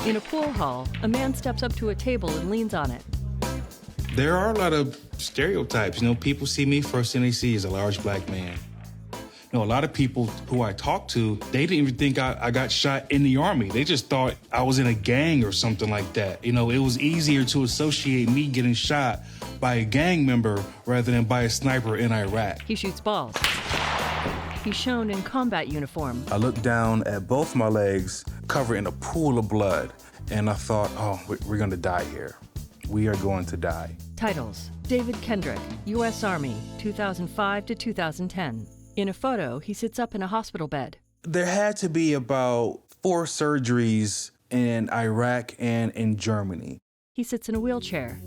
In a pool hall, a man steps up to a table and leans on it. There are a lot of stereotypes. People see me, first thing they see is a large black man. A lot of people who I talked to, they didn't even think I got shot in the Army. They just thought I was in a gang or something like that. It was easier to associate me getting shot by a gang member rather than by a sniper in Iraq. He shoots balls. He's shown in combat uniform. I looked down at both my legs, covered in a pool of blood, and I thought, oh, we're gonna die here. We are going to die. Titles: David Kendrick, U.S. Army, 2005 to 2010. In a photo, he sits up in a hospital bed. There had to be about 4 surgeries in Iraq and in Germany. He sits in a wheelchair.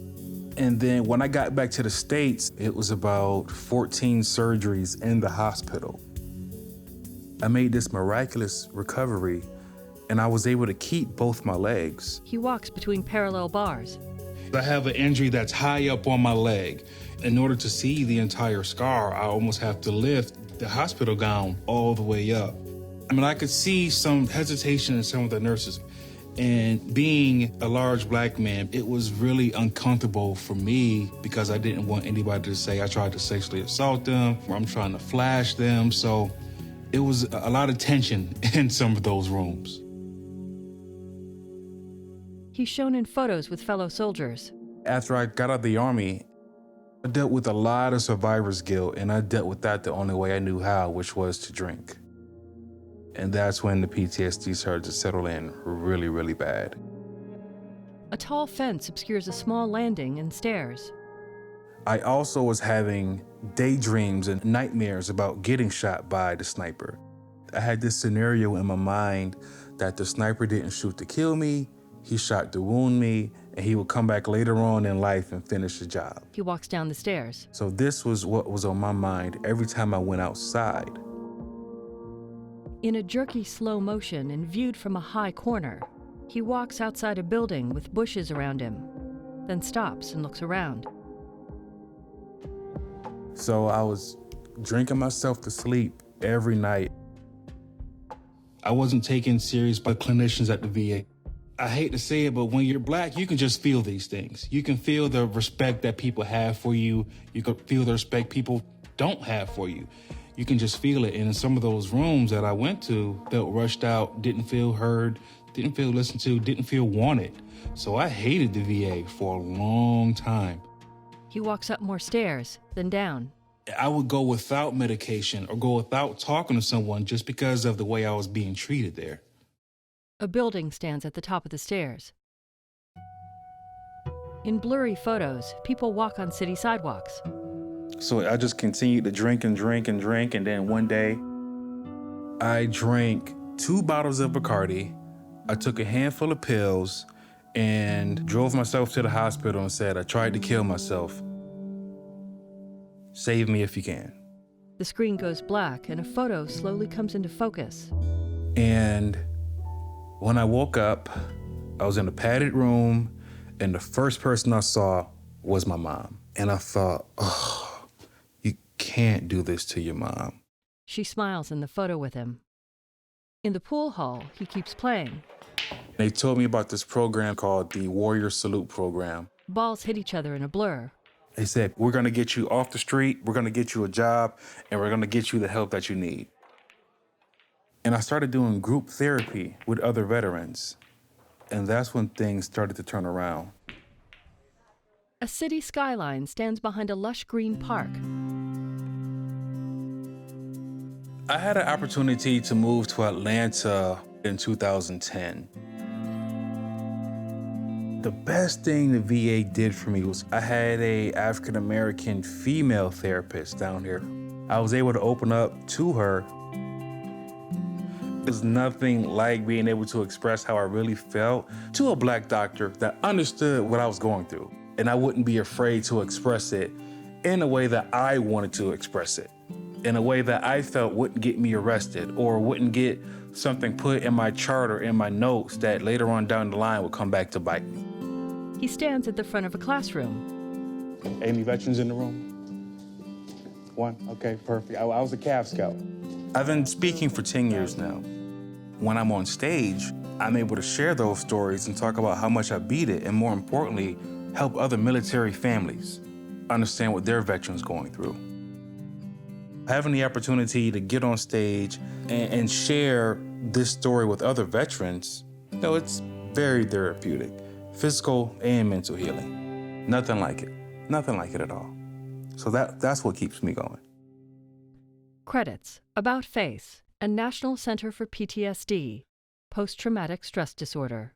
And then when I got back to the States, it was about 14 surgeries in the hospital. I made this miraculous recovery, and I was able to keep both my legs. He walks between parallel bars. I have an injury that's high up on my leg. In order to see the entire scar, I almost have to lift the hospital gown all the way up. I could see some hesitation in some of the nurses. And being a large black man, it was really uncomfortable for me because I didn't want anybody to say I tried to sexually assault them or I'm trying to flash them. So it was a lot of tension in some of those rooms. He's shown in photos with fellow soldiers. After I got out of the Army, I dealt with a lot of survivor's guilt, and I dealt with that the only way I knew how, which was to drink. And that's when the PTSD started to settle in really, really bad. A tall fence obscures a small landing and stairs. I also was having daydreams and nightmares about getting shot by the sniper. I had this scenario in my mind that the sniper didn't shoot to kill me, he shot to wound me, and he would come back later on in life and finish the job. He walks down the stairs. So this was what was on my mind every time I went outside. In a jerky slow motion and viewed from a high corner, he walks outside a building with bushes around him, then stops and looks around. So I was drinking myself to sleep every night. I wasn't taken serious by clinicians at the VA. I hate to say it, but when you're black, you can just feel these things. You can feel the respect that people have for you. You can feel the respect people don't have for you. You can just feel it. And in some of those rooms that I went to, felt rushed out, didn't feel heard, didn't feel listened to, didn't feel wanted. So I hated the VA for a long time. He walks up more stairs, then down. I would go without medication or go without talking to someone just because of the way I was being treated there. A building stands at the top of the stairs. In blurry photos, people walk on city sidewalks. So I just continued to drink and drink and drink, and then one day, I drank 2 bottles of Bacardi, I took a handful of pills, and drove myself to the hospital and said, I tried to kill myself. Save me if you can. The screen goes black and a photo slowly comes into focus. And when I woke up, I was in a padded room, and the first person I saw was my mom. And I thought, oh, you can't do this to your mom. She smiles in the photo with him. In the pool hall, he keeps playing. They told me about this program called the Warrior Salute Program. Balls hit each other in a blur. They said, we're gonna get you off the street, we're gonna get you a job, and we're gonna get you the help that you need. And I started doing group therapy with other veterans. And that's when things started to turn around. A city skyline stands behind a lush green park. I had an opportunity to move to Atlanta in 2010. The best thing the VA did for me was I had an African-American female therapist down here. I was able to open up to her. There's nothing like being able to express how I really felt to a black doctor that understood what I was going through. And I wouldn't be afraid to express it in a way that I wanted to express it, in a way that I felt wouldn't get me arrested or wouldn't get something put in my chart or in my notes that later on down the line would come back to bite me. He stands at the front of a classroom. Any veterans in the room? One? Okay, perfect. I was a Calf Scout. I've been speaking for 10 years now. When I'm on stage, I'm able to share those stories and talk about how much I beat it, and more importantly, help other military families understand what their veterans going through. Having the opportunity to get on stage and share this story with other veterans, it's very therapeutic, physical and mental healing. Nothing like it at all. So that's what keeps me going. Credits: About Face and National Center for PTSD, Post-Traumatic Stress Disorder.